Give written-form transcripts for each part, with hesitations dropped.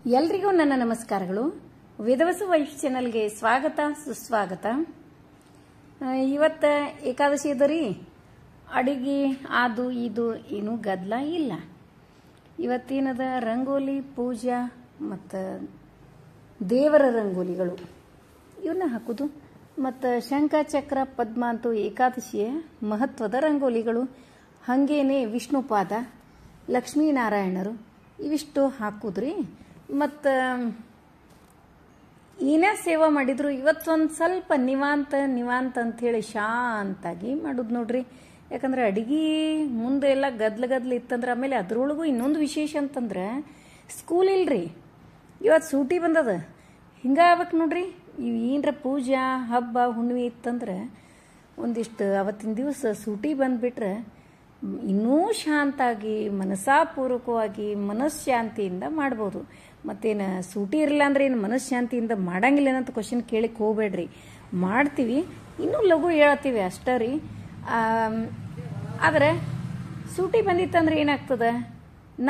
ಎಲ್ರಿಗೂ ನನ್ನ ನಮಸ್ಕಾರಗಳು. ವೇದವಸು ವೈಫ್ ಚಾನಲ್ಗೆ ಸ್ವಾಗತ ಸುಸ್ವಾಗತ. ಇವತ್ತ ಏಕಾದಶಿ ಅದರಿ, ಅಡಿಗೆ ಅದು ಇದು ಏನು ಗದ್ದಲ ಇಲ್ಲ. ಇವತ್ತೇನದ ರಂಗೋಲಿ ಪೂಜಾ ಮತ್ತು ದೇವರ ರಂಗೋಲಿಗಳು ಇವನ್ನ ಹಾಕೋದು ಮತ್ತು ಶಂಖ ಚಕ್ರ ಪದ್ಮ ಅಂತೂ ಏಕಾದಶಿಯ ಮಹತ್ವದ ರಂಗೋಲಿಗಳು. ಹಾಗೇನೆ ವಿಷ್ಣುಪಾದ, ಲಕ್ಷ್ಮೀನಾರಾಯಣರು ಇವಿಷ್ಟು ಹಾಕುದ್ರಿ. ಮತ್ತು ಏನೇ ಸೇವಾ ಮಾಡಿದ್ರು ಇವತ್ತೊಂದು ಸ್ವಲ್ಪ ನಿವಾಂತ ಅಂಥೇಳಿ ಶಾಂತಾಗಿ ಮಾಡೋದು ನೋಡ್ರಿ. ಯಾಕಂದ್ರೆ ಅಡಿಗೆ ಮುಂದೆ ಎಲ್ಲ ಗದ್ಲು ಇತ್ತಂದ್ರೆ, ಆಮೇಲೆ ಅದ್ರೊಳಗೂ ಇನ್ನೊಂದು ವಿಶೇಷ ಅಂತಂದ್ರೆ ಸ್ಕೂಲ್ ಇಲ್ರಿ, ಇವತ್ತು ಸೂಟಿ ಬಂದದ. ಹಿಂಗಾಗ್ಬೇಕು ನೋಡ್ರಿ. ಇವು ಏನರ ಪೂಜಾ ಹಬ್ಬ ಹುಣ್ಣಿಮೆ ಇತ್ತಂದ್ರೆ ಒಂದಿಷ್ಟು ಅವತ್ತಿನ ದಿವಸ ಸೂಟಿ ಬಂದುಬಿಟ್ರೆ ಇನ್ನೂ ಶಾಂತಾಗಿ ಮನಸ್ಸಾಪೂರ್ವಕವಾಗಿ ಮನಃಶಾಂತಿಯಿಂದ ಮಾಡ್ಬೋದು. ಮತ್ತೇನು ಸೂಟಿ ಇರಲಿಲ್ಲ ಅಂದ್ರೆ ಏನು ಮನಃಶಾಂತಿಯಿಂದ ಮಾಡಂಗಿಲ್ಲ ಏನಂತ ಕ್ವಶನ್ ಕೇಳಿಕ್ಕೆ ಹೋಗ್ಬೇಡ್ರಿ. ಮಾಡ್ತೀವಿ, ಇನ್ನೂ ಲಘು ಹೇಳ್ತೀವಿ ಅಷ್ಟೇ ರೀ. ಆದರೆ ಸೂಟಿ ಬಂದಿತ್ತಂದ್ರೆ ಏನಾಗ್ತದೆ,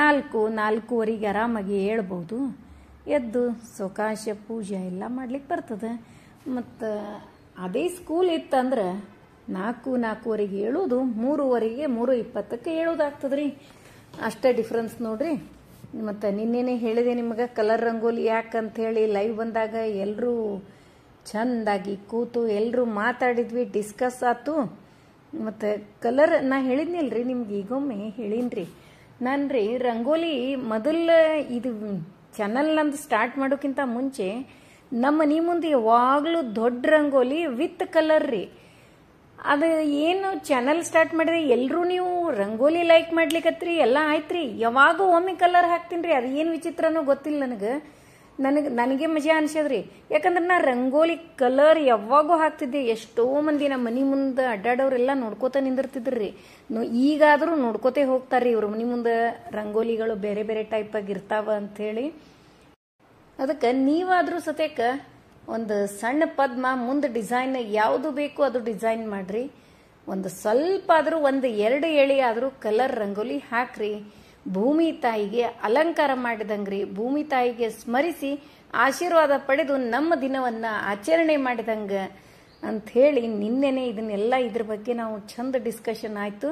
4-4:15 ಆರಾಮಾಗಿ ಹೇಳ್ಬೋದು. ಎದ್ದು ಸವಕಾಶ ಪೂಜೆ ಎಲ್ಲ ಮಾಡ್ಲಿಕ್ಕೆ ಬರ್ತದೆ. ಮತ್ತು ಅದೇ ಸ್ಕೂಲ್ ಇತ್ತಂದ್ರೆ 4-4:15 ಹೇಳೋದು, 3:15 3:20 ಹೇಳೋದಾಗ್ತದೆ ರೀ. ಅಷ್ಟೇ ಡಿಫ್ರೆನ್ಸ್ ನೋಡ್ರಿ. ಮತ್ತು ನಿನ್ನೆನೆ ಹೇಳಿದೆ ನಿಮಗೆ ಕಲರ್ ರಂಗೋಲಿ ಯಾಕಂತ ಹೇಳಿ. ಲೈವ್ ಬಂದಾಗ ಎಲ್ಲರೂ ಚೆಂದಾಗಿ ಕೂತು ಎಲ್ಲರೂ ಮಾತಾಡಿದ್ವಿ, ಡಿಸ್ಕಸ್ ಆಯ್ತು. ಮತ್ತು ಕಲರ್ ನಾ ಹೇಳಿದ್ನಿಲ್ರಿ ನಿಮ್ಗೆ, ಈಗೊಮ್ಮೆ ಹೇಳೀನ್ರಿ ನಾನು ರೀ. ರಂಗೋಲಿ ಮೊದಲ ಇದು ಚಾನಲ್ ನಂದು ಸ್ಟಾರ್ಟ್ ಮಾಡೋಕ್ಕಿಂತ ಮುಂಚೆ ನಮ್ಮ ಮನೆ ಮುಂದೆ ಯಾವಾಗಲೂ ದೊಡ್ಡ ರಂಗೋಲಿ ವಿತ್ ಕಲರ್ ರೀ. ಅದು ಏನು ಚಾನಲ್ ಸ್ಟಾರ್ಟ್ ಮಾಡಿದ್ರೆ ಎಲ್ಲರೂ ನೀವು ರಂಗೋಲಿ ಲೈಕ್ ಮಾಡ್ಲಿಕ್ಕತ್ರಿ, ಎಲ್ಲ ಆಯ್ತ್ರಿ. ಯಾವಾಗ ಒಮ್ಮೆ ಕಲರ್ ಹಾಕ್ತೀನಿ ರೀ, ಅದು ಏನು ವಿಚಿತ್ರನೋ ಗೊತ್ತಿಲ್ಲ ನನಗೆ ಮಜಾ ಅನ್ಸದ್ರಿ. ಯಾಕಂದ್ರೆ ನಾ ರಂಗೋಲಿ ಕಲರ್ ಯಾವಾಗೂ ಹಾಕ್ತಿದ್ದೆ. ಎಷ್ಟೋ ಮಂದಿ ನಮ್ಮ ಮನೆ ಮುಂದೆ ಅಡ್ಡಾಡೋರೆಲ್ಲ ನೋಡ್ಕೋತ ನಿಂದಿರ್ತಿದ್ರಿ. ಈಗಾದರೂ ನೋಡ್ಕೋತೆ ಹೋಗ್ತಾರ್ರಿ ಇವ್ರ ಮನೆ ಮುಂದೆ ರಂಗೋಲಿಗಳು ಬೇರೆ ಬೇರೆ ಟೈಪ್ ಆಗಿ ಇರ್ತಾವ ಅಂಥೇಳಿ. ಅದಕ್ಕೆ ನೀವಾದರೂ ಸತ್ಯಕ್ಕ ಒಂದು ಸಣ್ಣ ಪದ್ಮ ಮುಂದೆ ಡಿಸೈನ್ ಯಾವುದು ಬೇಕು ಅದು ಡಿಸೈನ್ ಮಾಡ್ರಿ. ಒಂದು ಸ್ವಲ್ಪ ಆದರೂ 1-2 ಎಳೆ ಆದರೂ ಕಲರ್ ರಂಗೋಲಿ ಹಾಕ್ರಿ. ಭೂಮಿ ತಾಯಿಗೆ ಅಲಂಕಾರ ಮಾಡಿದಂಗ್ರಿ. ಭೂಮಿ ತಾಯಿಗೆ ಸ್ಮರಿಸಿ ಆಶೀರ್ವಾದ ಪಡೆದು ನಮ್ಮ ದಿನವನ್ನ ಆಚರಣೆ ಮಾಡಿದಂಗ ಅಂಥೇಳಿ ನಿನ್ನೆನೆ ಇದನ್ನೆಲ್ಲ ಇದ್ರ ಬಗ್ಗೆ ನಾವು ಚಂದ ಡಿಸ್ಕಷನ್ ಆಯ್ತು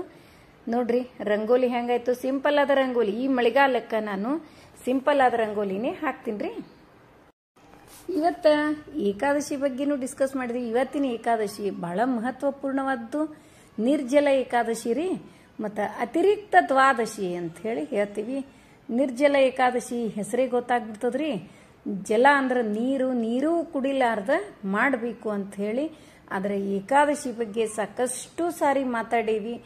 ನೋಡ್ರಿ. ರಂಗೋಲಿ ಹೆಂಗಾಯ್ತು, ಸಿಂಪಲ್ ಆದ ರಂಗೋಲಿ. ಈ ಮಳೆಗಾಲಕ್ಕೆ ನಾನು ಸಿಂಪಲ್ ಆದ ರಂಗೋಲಿನೇ ಹಾಕ್ತೀನಿ ರೀ. ಇವತ್ತ ಏಕಾದಶಿ ಬಗ್ಗೆನೂ ಡಿಸ್ಕಸ್ ಮಾಡಿದ್ವಿ. ಇವತ್ತಿನ ಏಕಾದಶಿ ಬಹಳ ಮಹತ್ವಪೂರ್ಣವಾದ್ದು ನಿರ್ಜಲ ಏಕಾದಶಿ ರೀ. ಮತ್ತು ಅತಿರಿಕ್ತ ದ್ವಾದಶಿ ಅಂತ ಹೇಳಿ ಹೇಳ್ತೀವಿ. ನಿರ್ಜಲ ಏಕಾದಶಿ ಹೆಸರೇ ಗೊತ್ತಾಗ್ಬಿಡ್ತದ್ರಿ. ಜಲ ಅಂದ್ರೆ ನೀರು ಕುಡಿಲಾರ್ದ ಮಾಡಬೇಕು ಅಂತ ಹೇಳಿ. ಆದರೆ ಏಕಾದಶಿ ಬಗ್ಗೆ ಸಾಕಷ್ಟು ಸಾರಿ ಮಾತಾಡೀವಿ.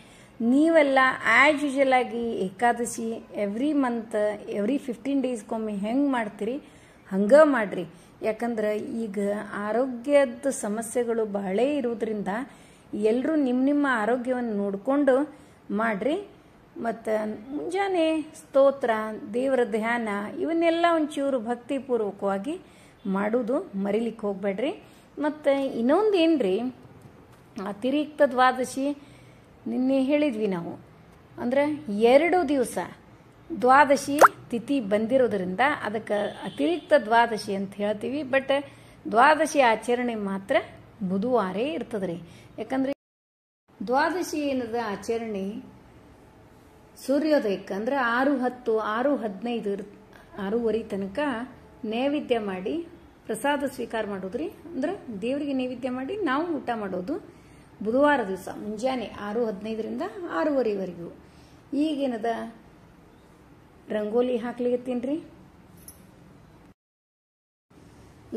ನೀವೆಲ್ಲ ಆ್ಯಸ್ ಯೂಶಲ್ ಆಗಿ ಏಕಾದಶಿ ಎವ್ರಿ ಮಂತ್ ಎವ್ರಿ 15 ಡೇಸ್ಗೊಮ್ಮೆ ಹೆಂಗೆ ಮಾಡ್ತೀರಿ ಹಂಗೆ ಮಾಡ್ರಿ. ಯಾಕಂದ್ರೆ ಈಗ ಆರೋಗ್ಯದ ಸಮಸ್ಯೆಗಳು ಬಹಳ ಇರೋದ್ರಿಂದ ಎಲ್ಲರೂ ನಿಮ್ಮ ಆರೋಗ್ಯವನ್ನು ನೋಡಿಕೊಂಡು ಮಾಡ್ರಿ. ಮತ್ತು ಮುಂಜಾನೆ ಸ್ತೋತ್ರ, ದೇವರ ಧ್ಯಾನ ಇವನ್ನೆಲ್ಲ ಒಂಚೂರು ಭಕ್ತಿಪೂರ್ವಕವಾಗಿ ಮಾಡೋದು ಮರಿಲಿಕ್ಕೆ ಹೋಗ್ಬೇಡ್ರಿ. ಮತ್ತು ಇನ್ನೊಂದು ಏನ್ರಿ, ಅತಿರಿಕ್ತ ದ್ವಾದಶಿ ನಿನ್ನೆ ಹೇಳಿದ್ವಿ ನಾವು. ಅಂದರೆ 2 ದಿವಸ ದ್ವಾದಶಿ ತಿಥಿ ಬಂದಿರೋದ್ರಿಂದ ಅದಕ್ಕೆ ಅತಿರಿಕ್ತ ದ್ವಾದಶಿ ಅಂತ ಹೇಳ್ತೀವಿ. ಬಟ್ ದ್ವಾದಶಿ ಆಚರಣೆ ಮಾತ್ರ ಬುಧವಾರೇ ಇರ್ತದ್ರಿ. ಯಾಕಂದ್ರೆ ದ್ವಾದಶಿ ಏನದ ಆಚರಣೆ ಸೂರ್ಯೋದಯಕ್ಕೆ ಅಂದ್ರೆ 6:10 6:15 6:30 ತನಕ ನೈವೇದ್ಯ ಮಾಡಿ ಪ್ರಸಾದ ಸ್ವೀಕಾರ ಮಾಡೋದ್ರಿ. ಅಂದ್ರೆ ದೇವರಿಗೆ ನೈವೇದ್ಯ ಮಾಡಿ ನಾವು ಊಟ ಮಾಡೋದು ಬುಧವಾರ ದಿವಸ ಮುಂಜಾನೆ 6:15ರಿಂದ 6:30ವರೆಗೂ. ಈಗೇನದ ರಂಗೋಲಿ ಹಾಕ್ಲಿಕತ್ತೀನಿ ರೀ.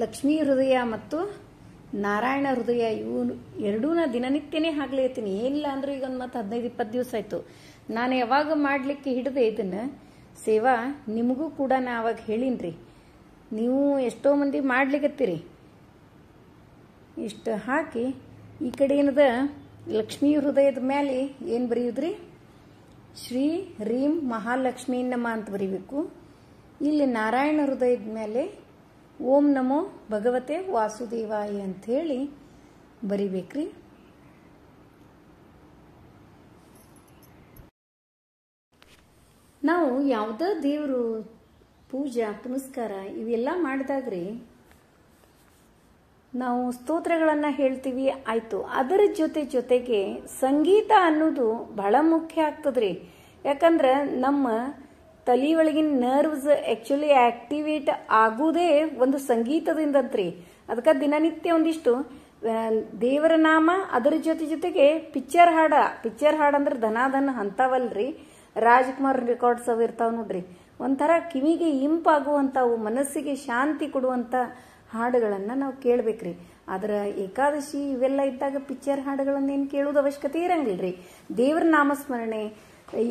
ಲಕ್ಷ್ಮೀ ಹೃದಯ ಮತ್ತು ನಾರಾಯಣ ಹೃದಯ ಇವು ಎರಡೂ ನಾ ದಿನನಿತ್ಯನೇ ಹಾಕ್ಲಿಕತ್ತೀನಿ. ಏನಿಲ್ಲ ಅಂದ್ರೆ ಈಗ ಮತ್ತೆ 15-20 ದಿವಸ ಆಯ್ತು ನಾನು ಯಾವಾಗ ಮಾಡ್ಲಿಕ್ಕೆ ಹಿಡಿದೆ ಇದನ್ನ ಸೇವಾ. ನಿಮಗೂ ಕೂಡ ನಾ ಅವಾಗ ಹೇಳೀನ್ರಿ, ನೀವು ಎಷ್ಟೋ ಮಂದಿ ಮಾಡ್ಲಿಕತ್ತೀರಿ. ಇಷ್ಟು ಹಾಕಿ ಈ ಕಡೆ ಏನದ ಲಕ್ಷ್ಮೀ ಹೃದಯದ ಮೇಲೆ ಏನು ಬರೆಯುದ್ರಿ, ಶ್ರೀ ರೀಂ ಮಹಾಲಕ್ಷ್ಮೀ ನಮ ಅಂತ ಬರೀಬೇಕು. ಇಲ್ಲಿ ನಾರಾಯಣ ಹೃದಯದ ಮೇಲೆ ಓಂ ನಮೋ ಭಗವತೆ ವಾಸುದೇವಾಯ ಅಂಥೇಳಿ ಬರಿಬೇಕ್ರಿ. ನಾವು ಯಾವುದೇ ದೇವರು ಪೂಜಾ ಪುನಸ್ಕಾರ ಇವೆಲ್ಲ ಮಾಡಿದಾಗ್ರಿ ನಾವು ಸ್ತೋತ್ರಗಳನ್ನು ಹೇಳ್ತೀವಿ, ಆಯಿತು. ಅದರ ಜೊತೆಗೆ ಸಂಗೀತ ಅನ್ನೋದು ಬಹಳ ಮುಖ್ಯ ಆಗ್ತದ್ರಿ. ಯಾಕಂದ್ರೆ ನಮ್ಮ ತಲೆ ಒಳಗಿನ ನರ್ವ್ಸ್ ಆ್ಯಕ್ಚುಲಿ ಆ್ಯಕ್ಟಿವೇಟ್ ಆಗೋದೇ ಒಂದು ಸಂಗೀತದಿಂದಂತ್ರಿ. ಅದಕ್ಕೆ ದಿನನಿತ್ಯ ಒಂದಿಷ್ಟು ದೇವರ ನಾಮ, ಅದರ ಜೊತೆಗೆ ಪಿಕ್ಚರ್ ಹಾಡು ಅಂದ್ರೆ ಧನಾಧನ ಅಂತಾವಲ್ರಿ. ರಾಜ್ಕುಮಾರ್ ರೆಕಾರ್ಡ್ಸ್ ಅವು ಇರ್ತಾವ ನೋಡ್ರಿ, ಒಂಥರ ಕಿವಿಗೆ ಇಂಪಾಗುವಂಥವು, ಮನಸ್ಸಿಗೆ ಶಾಂತಿ ಕೊಡುವಂಥ ಹಾಡುಗಳನ್ನು ನಾವು ಕೇಳಬೇಕ್ರಿ. ಆದ್ರೆ ಏಕಾದಶಿ ಇವೆಲ್ಲ ಇದ್ದಾಗ ಪಿಕ್ಚರ್ ಹಾಡುಗಳನ್ನೇನು ಕೇಳೋದು ಅವಶ್ಯಕತೆ ಇರಂಗಿಲ್ರಿ. ದೇವರ ನಾಮಸ್ಮರಣೆ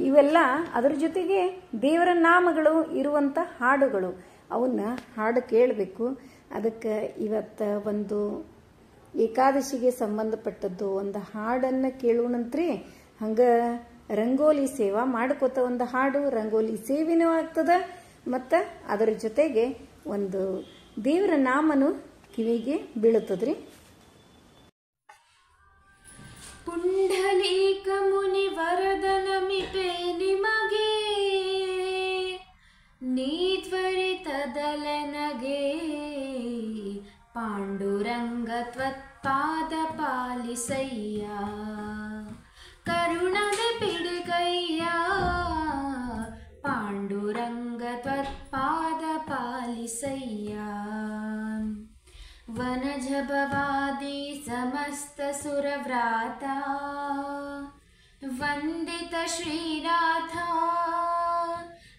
ಇವೆಲ್ಲ, ಅದರ ಜೊತೆಗೆ ದೇವರ ನಾಮಗಳು ಇರುವಂಥ ಹಾಡುಗಳು, ಅವನ್ನ ಹಾಡು ಕೇಳಬೇಕು. ಅದಕ್ಕೆ ಇವತ್ತು ಒಂದು ಏಕಾದಶಿಗೆ ಸಂಬಂಧಪಟ್ಟದ್ದು ಒಂದು ಹಾಡನ್ನು ಕೇಳೋಣಂತ್ರಿ. ಹಂಗೆ ರಂಗೋಲಿ ಸೇವಾ ಮಾಡ್ಕೋತ ಒಂದು ಹಾಡು, ರಂಗೋಲಿ ಸೇವೆನೂ ಆಗ್ತದ, ಮತ್ತು ಅದರ ಜೊತೆಗೆ ಒಂದು ದೇವರ ನಾಮನು ಕಿವಿಗೆ ಬೀಳುತ್ತದ್ರಿ. ಪುಂಡಲೀಕ ಮುನಿ ವರದನಮಿಪೆ ನಿಮಗೆ, ನೀ ತ್ವರಿತದಲನಗೆ, ಪಾಂಡುರಂಗ ತ್ವತ್ಪಾದ ಪಾಲಿಸಯ್ಯ, ಕರುಣದೆ ಪಿಡುಗಯ್ಯ, ಪಾಂಡುರಂಗ ತ್ವತ್ಪಾದ ಪಾಲಿಸಯ್ಯ. ವನಜಭವಾದಿ ಸಮಸ್ತ ಸುರವ್ರಾತ, ವಂದಿತ ಶ್ರೀನಾಥ,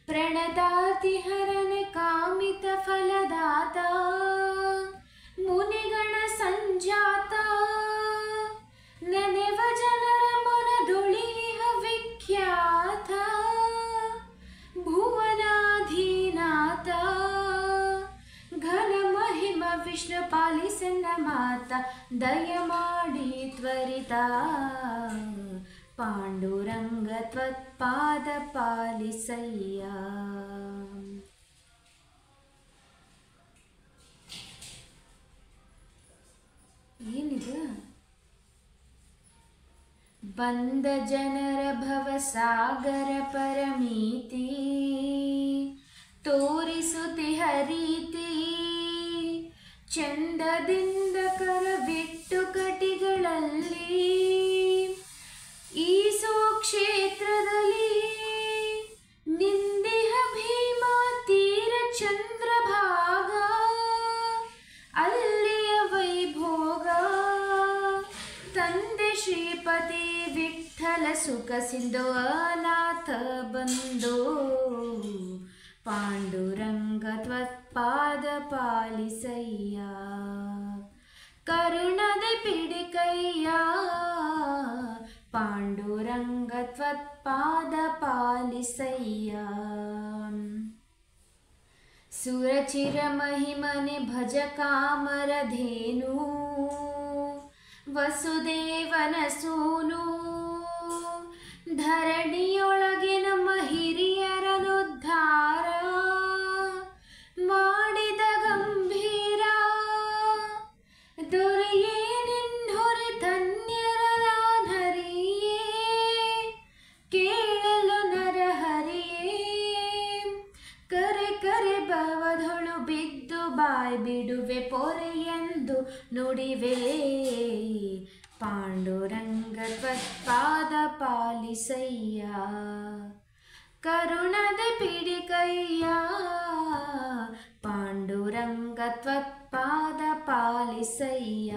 ಪ್ರಣತಾತಿ ಹರನ ಕಾಮಿತ ಫಲದಾತ, ಮುನಿಗಣ ಸಂಜಾತ, ನೆನೆವ ಜನರ ಮನದೊಳಿಹ ವಿಖ್ಯಾತ, ಭುವನಾಧೀನಾಥ, ಘನ ಮಹಿಮ ವಿಷ್ಣು ಪಾಲಿಸನ್ನ ಮಾತ, ದಯಮಾಡಿ ತ್ವರಿತ, ಪಾಂಡುರಂಗ ತ್ವತ್ಪಾದ ಪಾಲಿಸಯ್ಯ. ಏನಿದು? ಬಂದ ಜನರ ಭವಸಾಗರ ಪರಮೀತಿ, ತೋರಿಸುತ್ತಿಹ ರೀತಿ, ಚಂದದಿಂದ ಕರಬಿಟ್ಟು ಕಟಿಗಳಲ್ಲಿ, ಈ ಸುಕ್ಷೇತ್ರದಲ್ಲಿ ನಿಂದಿಹ ಭೀಮ ತೀರ ಚಂದ್ರಭಾಗ, ಅಲ್ಲಿಯ ವೈಭೋಗ, ತಂದೆ ಶ್ರೀಪತಿ ವಿಠ್ಠಲ ಸುಖ ಸಿಂಧು ಅನಾಥ ಬಂದೋ, ಪಾಂಡುರಂಗ ತ್ವತ್ಪಾದ ಪಾಲಿಸಯ್ಯ, ಕರುಣದೆ ಪಿಡಿಕಯ್ಯ, ಪಾಂಡುರಂಗ ತ್ವತ್ಪಾದ ಪಾಲಿಸಯ್ಯ. ಸುರಚಿರ ಮಹಿಮನೆ ಭಜ ಕಾಮರಧೇನು, ವಸುದೇವನ ಸೂನು, ಧರಣಿಯೊಳಗೆ ನಮ್ಮ ಹಿರಿಯರನುದ್ಧಾರ ಮಾಡಿದ ಗಂಭೀರ, ದೊರೆಯೇ ನಿನ್ನೊರೆ ಧನ್ಯರದಾನರಿಯೇ, ಕೇಳಲು ನರಹರಿಯೇ, ಕರೆ ಕರೆ ಭವಧೊಳು ಬಿದ್ದು ಬಾಯ್ ಬಿಡುವೆ ಪೊರೆಯೆಂದು ನುಡಿವೆ, ಪಾಂಡುರಂಗ ತ್ವತ್ಪಾದ ಪಾಲಿಸಯ್ಯ, ಕರುಣದೆ ಪಿಡಿಕಯ್ಯ, ಪಾಂಡುರಂಗ ತ್ವತ್ಪಾದ ಪಾಲಿಸಯ್ಯ.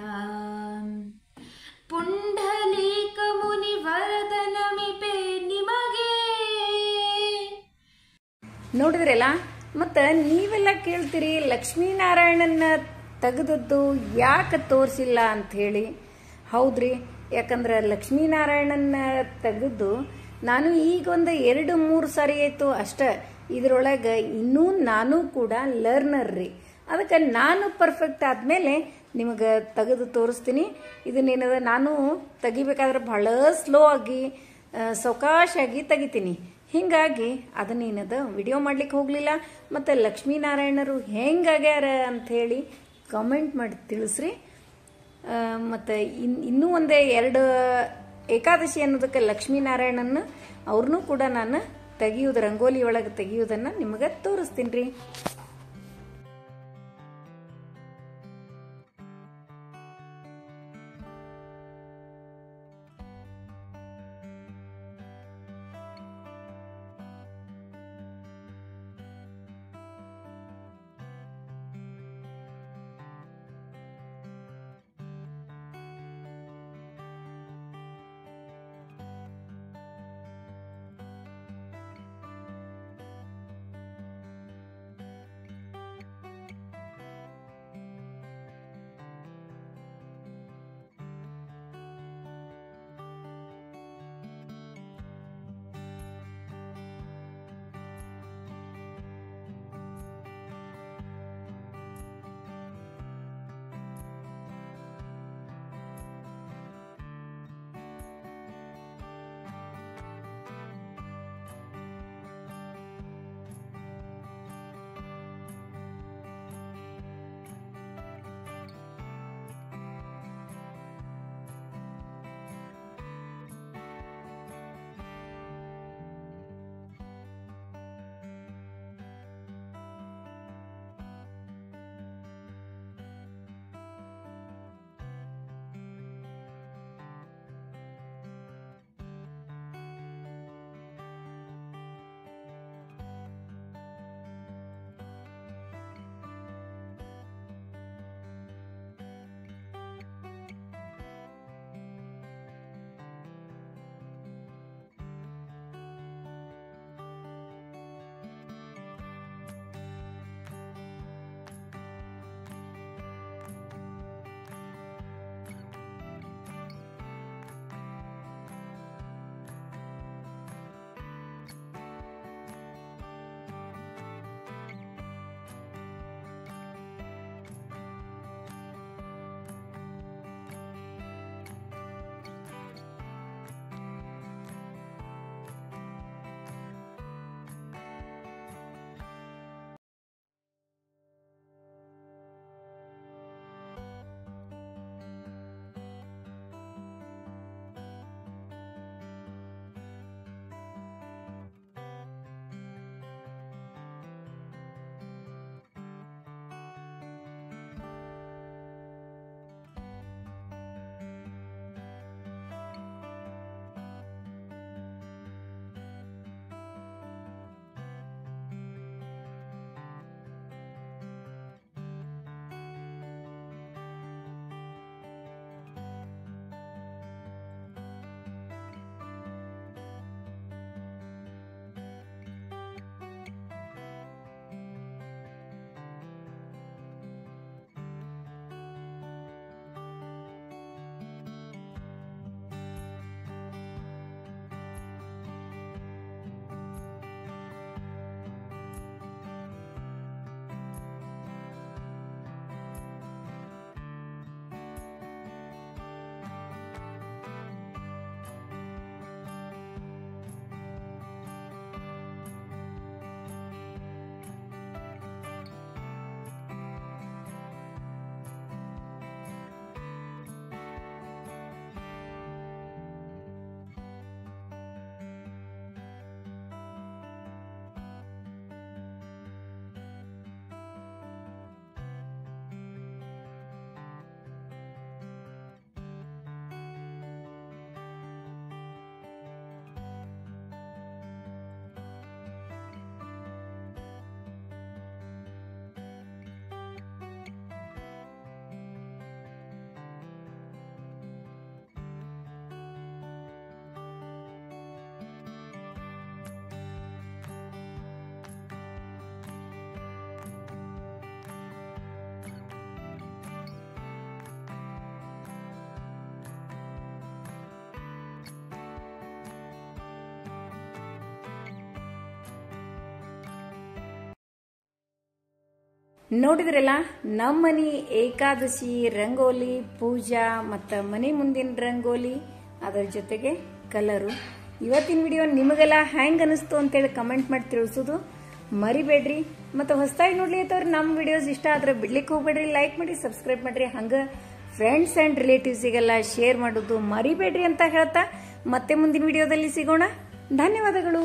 ಪುಂಡಲೀಕ ಮುನಿ ವರದನಮಿಪೆ ನಿಮಗೆ. ನೋಡಿದ್ರಲ್ಲ, ಮತ್ತು ನೀವೆಲ್ಲ ಕೇಳ್ತೀರಿ ಲಕ್ಷ್ಮೀನಾರಾಯಣನ ತೆಗೆದದ್ದು ಯಾಕೆ ತೋರಿಸಿಲ್ಲ ಅಂಥೇಳಿ. ಹೌದ್ರಿ, ಯಾಕಂದ್ರೆ ಲಕ್ಷ್ಮೀನಾರಾಯಣನ ತೆಗೆದು ನಾನು ಈಗ ಒಂದು 2-3 ಸಾರಿ ಆಯಿತು ಅಷ್ಟೇ. ಇದರೊಳಗೆ ಇನ್ನೂ ನಾನು ಕೂಡ ಲರ್ನರ್ ರೀ. ಅದಕ್ಕೆ ನಾನು ಪರ್ಫೆಕ್ಟ್ ಆದಮೇಲೆ ನಿಮಗೆ ತೆಗೆದು ತೋರಿಸ್ತೀನಿ. ಇದನ್ನೇನದ, ನಾನು ತೆಗಿಬೇಕಾದ್ರೆ ಭಾಳ ಸ್ಲೋ ಆಗಿ ಸಾವಕಾಶಾಗಿ ತೆಗಿತೀನಿ. ಹೀಗಾಗಿ ಅದನ್ನೇನದ ವಿಡಿಯೋ ಮಾಡ್ಲಿಕ್ಕೆ ಹೋಗಲಿಲ್ಲ. ಮತ್ತು ಲಕ್ಷ್ಮೀನಾರಾಯಣರು ಹೆಂಗಾಗ್ಯಾರ ಅಂಥೇಳಿ ಕಮೆಂಟ್ ಮಾಡಿ ತಿಳಿಸ್ರಿ. ಮತ್ತು ಇನ್ನೂ ಒಂದೇ 2 ಏಕಾದಶಿ ಅನ್ನೋದಕ್ಕೆ ಲಕ್ಷ್ಮೀನಾರಾಯಣನ ಅವ್ರನ್ನೂ ಕೂಡ ನಾನು ತೆಗಿಯೋದು, ರಂಗೋಲಿ ಒಳಗೆ ತೆಗಿಯೋದನ್ನು ನಿಮಗೆ ತೋರಿಸ್ತೀನಿ ರೀ. ನೋಡಿದ್ರಲ್ಲ ನಮ್ಮನಿ ಏಕಾದಶಿ ರಂಗೋಲಿ ಪೂಜಾ ಮತ್ತು ಮನೆ ಮುಂದಿನ ರಂಗೋಲಿ ಅದರ ಜೊತೆಗೆ ಕಲರು. ಇವತ್ತಿನ ವಿಡಿಯೋ ನಿಮಗೆಲ್ಲ ಹ್ಯಾಂಗ್ ಅನಿಸ್ತು ಅಂತೇಳಿ ಕಮೆಂಟ್ ಮಾಡಿ ತಿಳಿಸೋದು ಮರಿಬೇಡ್ರಿ. ಮತ್ತು ಹೊಸದಾಗಿ ನೋಡ್ಲಿತ್ತವ್ರು ನಮ್ಮ ವಿಡಿಯೋಸ್ ಇಷ್ಟ ಆದ್ರೆ ಬಿಡ್ಲಿಕ್ಕೆ ಹೋಗ್ಬೇಡ್ರಿ, ಲೈಕ್ ಮಾಡಿ, ಸಬ್ಸ್ಕ್ರೈಬ್ ಮಾಡ್ರಿ. ಹಂಗೆ ಫ್ರೆಂಡ್ಸ್ ಆ್ಯಂಡ್ ರಿಲೇಟಿವ್ಸಿಗೆಲ್ಲ ಶೇರ್ ಮಾಡೋದು ಮರಿಬೇಡ್ರಿ ಅಂತ ಹೇಳ್ತಾ ಮತ್ತೆ ಮುಂದಿನ ವಿಡಿಯೋದಲ್ಲಿ ಸಿಗೋಣ. ಧನ್ಯವಾದಗಳು.